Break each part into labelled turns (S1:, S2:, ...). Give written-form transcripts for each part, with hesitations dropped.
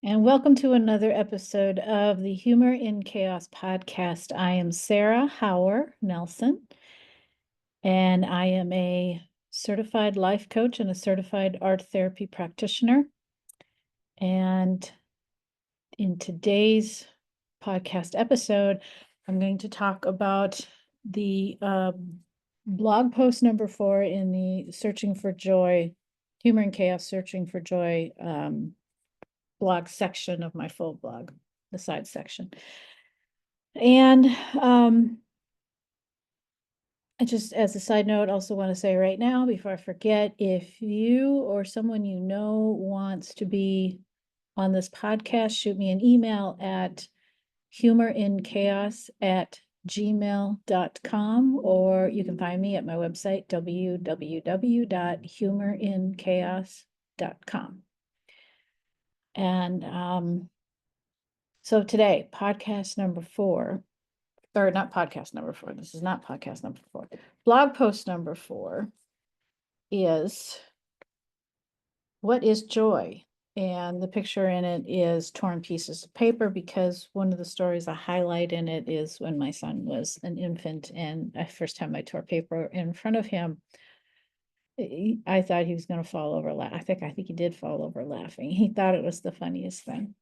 S1: and welcome to another episode of the Humor in Chaos podcast. I am Sarah Hauer Nelson, and I am a certified life coach and a certified art therapy practitioner. And in today's podcast episode, I'm going to talk about the blog post number 4 in the Searching for Joy, Humor in Chaos, Searching for Joy blog section of my full blog, the side section. And I just, as a side note, also want to say right now, before I forget, if you or someone you know wants to be on this podcast, shoot me an email at humorinchaos@gmail.com, or you can find me at my website, www.humorinchaos.com. And so today, podcast number 4, or not podcast number 4, this is not podcast number 4. Blog post number 4 is, what is joy? And the picture in it is torn pieces of paper, because one of the stories I highlight in it is when my son was an infant and the first time I tore paper in front of him, I thought he was going to fall over. I think he did fall over laughing. He thought it was the funniest thing.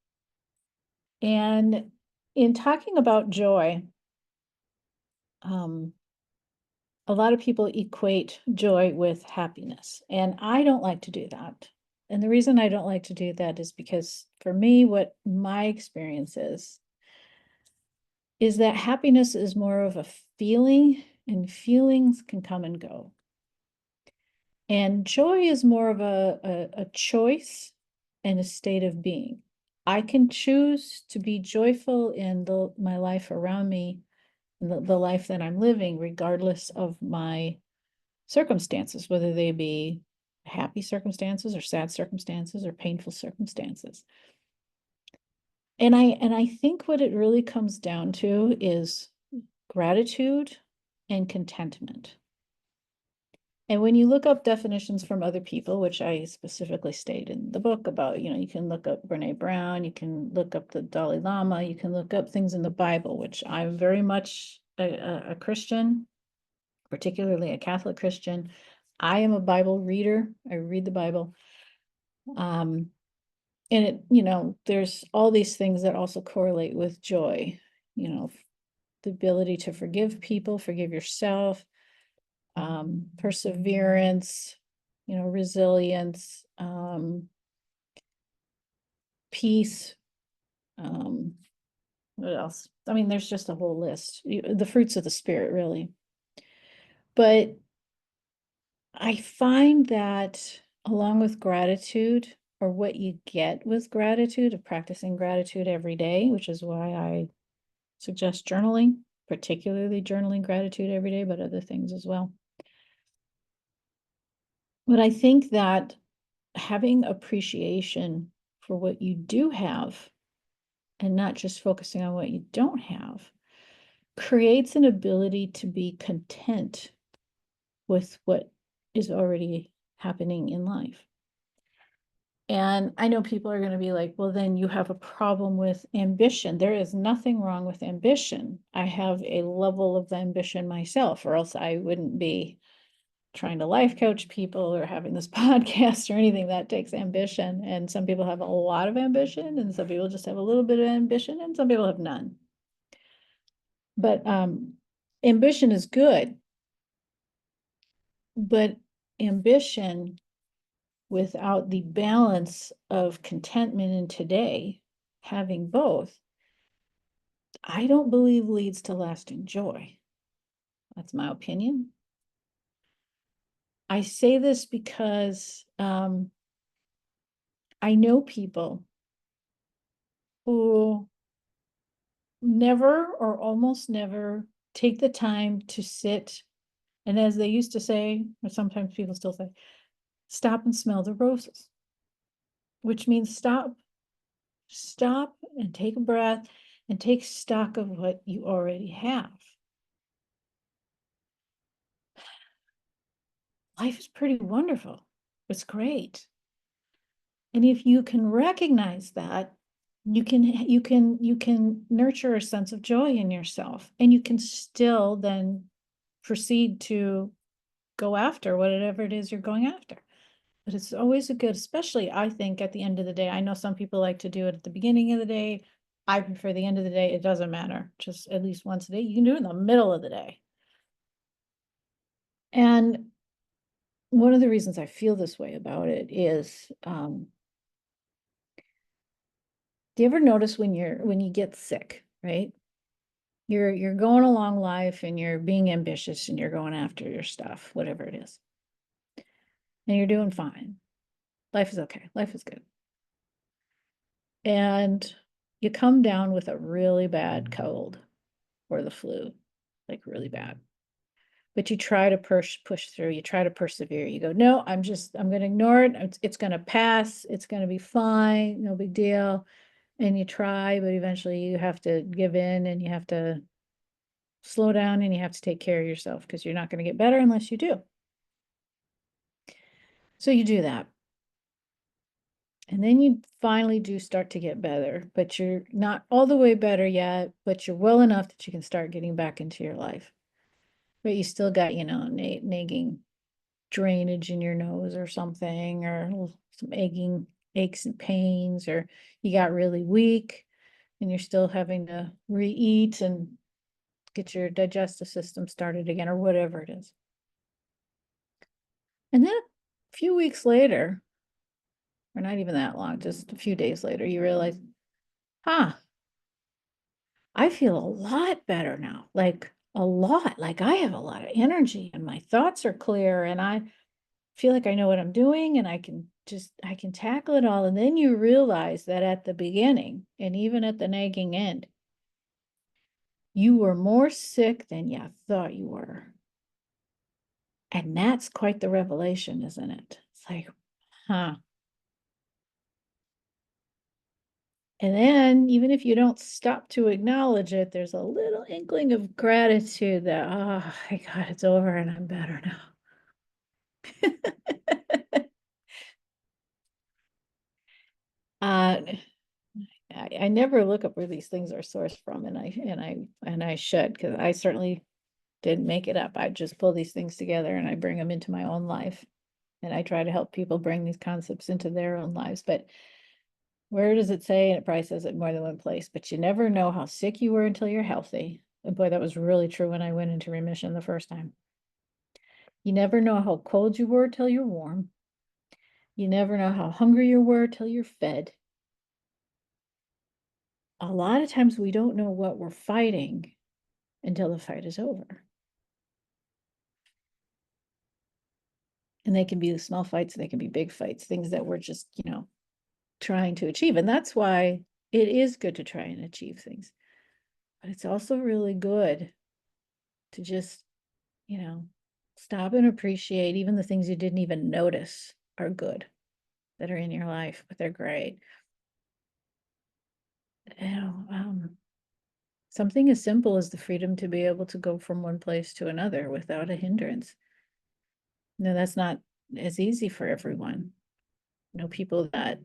S1: And in talking about joy, a lot of people equate joy with happiness, and I don't like to do that. And the reason I don't like to do that is because for me, what my experience is that happiness is more of a feeling, and feelings can come and go. And joy is more of a choice and a state of being. I can choose to be joyful in my life around me, the life that I'm living, regardless of my circumstances, whether they be happy circumstances or sad circumstances or painful circumstances. And I think what it really comes down to is gratitude and contentment. And when you look up definitions from other people, which I specifically state in the book about, you can look up Brene Brown, you can look up the Dalai Lama, you can look up things in the Bible, which I'm very much a Christian, particularly a Catholic Christian. I am a Bible reader. I read the Bible. And there's all these things that also correlate with joy, the ability to forgive people, forgive yourself, perseverance, resilience, peace. What else? I mean, there's just a whole list, the fruits of the Spirit, really. But I find that along with gratitude, or what you get with gratitude, of practicing gratitude every day, which is why I suggest journaling, particularly journaling gratitude every day, but other things as well. But I think that having appreciation for what you do have and not just focusing on what you don't have creates an ability to be content with what is already happening in life. And I know people are going to be like, well, then you have a problem with ambition. There is nothing wrong with ambition. I have a level of ambition myself, or else I wouldn't be trying to life coach people or having this podcast or anything. That takes ambition. And some people have a lot of ambition, and some people just have a little bit of ambition, and some people have none. But ambition is good. But ambition without the balance of contentment in today, having both, I don't believe leads to lasting joy. That's my opinion. I say this because I know people who never or almost never take the time to sit, and as they used to say, or sometimes people still say, stop and smell the roses, which means stop and take a breath and take stock of what you already have. Life is pretty wonderful. It's great. And if you can recognize that, you can nurture a sense of joy in yourself, and you can still then proceed to go after whatever it is you're going after. But it's always a good, especially I think at the end of the day. I know some people like to do it at the beginning of the day. I prefer the end of the day. It doesn't matter. Just at least once a day. You can do it in the middle of the day. And one of the reasons I feel this way about it is, do you ever notice when you get sick, right? You're going along life and you're being ambitious and you're going after your stuff, whatever it is. And you're doing fine. Life is okay. Life is good. And you come down with a really bad cold or the flu, like really bad. But you try to push through, you try to persevere. You go, no, I'm going to ignore it. It's going to pass. It's going to be fine. No big deal. And you try, but eventually you have to give in and you have to slow down and you have to take care of yourself, because you're not going to get better unless you do. So you do that. And then you finally do start to get better, but you're not all the way better yet, but you're well enough that you can start getting back into your life. But you still got, nagging drainage in your nose or something, or some aches and pains, or you got really weak and you're still having to re-eat and get your digestive system started again, or whatever it is. And then a few weeks later, or not even that long, just a few days later, you realize, I feel a lot better now, like a lot, like I have a lot of energy and my thoughts are clear and I feel like I know what I'm doing and I can tackle it all. And then you realize that at the beginning and even at the nagging end, you were more sick than you thought you were. And that's quite the revelation, isn't it? It's like, huh. And then even if you don't stop to acknowledge it, there's a little inkling of gratitude that, oh my God, it's over and I'm better now. uh, I never look up where these things are sourced from, and I should, because I certainly didn't make it up. I just pull these things together and I bring them into my own life, and I try to help people bring these concepts into their own lives. But where does it say? And it probably says it more than one place, but you never know how sick you were until you're healthy. And boy, that was really true when I went into remission the first time. You never know how cold you were till you're warm. You never know how hungry you were till you're fed. A lot of times we don't know what we're fighting until the fight is over. And they can be small fights, they can be big fights, things that we're just, trying to achieve. And that's why it is good to try and achieve things. But it's also really good to just, stop and appreciate even the things you didn't even notice are good, that are in your life, but they're great. Something as simple as the freedom to be able to go from one place to another without a hindrance. No, that's not as easy for everyone. People that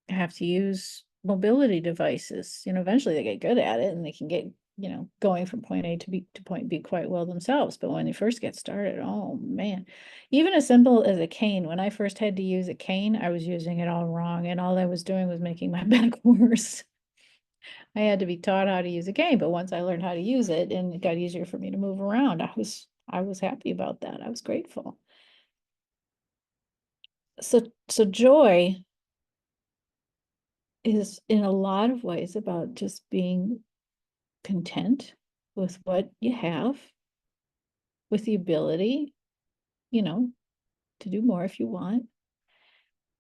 S1: have to use mobility devices, eventually they get good at it and they can get, going from point A to point B quite well themselves. But when they first get started, oh man, even as simple as a cane, when I first had to use a cane, I was using it all wrong. And all I was doing was making my back worse. I had to be taught how to use a cane, but once I learned how to use it and it got easier for me to move around, I was happy about that. I was grateful. So joy is in a lot of ways about just being content with what you have, with the ability, to do more if you want,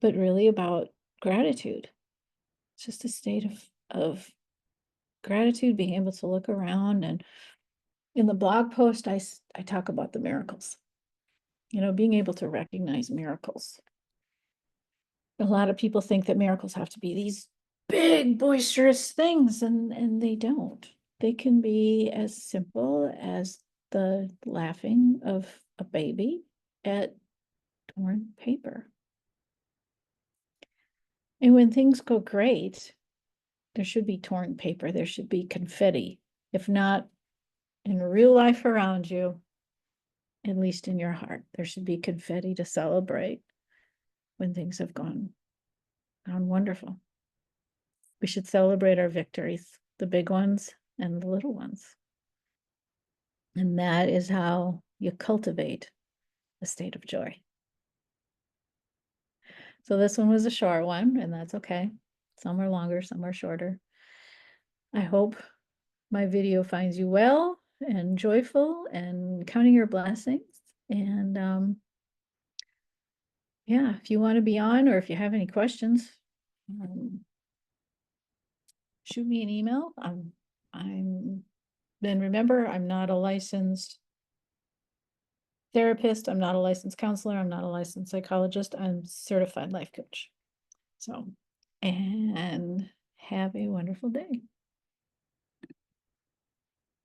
S1: but really about gratitude. It's just a state of gratitude, being able to look around. And in the blog post, I talk about the miracles, being able to recognize miracles. A lot of people think that miracles have to be these big, boisterous things, and they don't. They can be as simple as the laughing of a baby at torn paper. And when things go great, there should be torn paper, there should be confetti. If not in real life around you, at least in your heart, there should be confetti to celebrate when things have gone wonderful. We should celebrate our victories, the big ones and the little ones. And that is how you cultivate a state of joy. So this one was a short one, and that's okay. Some are longer, some are shorter. I hope my video finds you well and joyful and counting your blessings. And yeah, if you want to be on, or if you have any questions, shoot me an email. Then remember, I'm not a licensed therapist. I'm not a licensed counselor. I'm not a licensed psychologist. I'm a certified life coach. So, and have a wonderful day.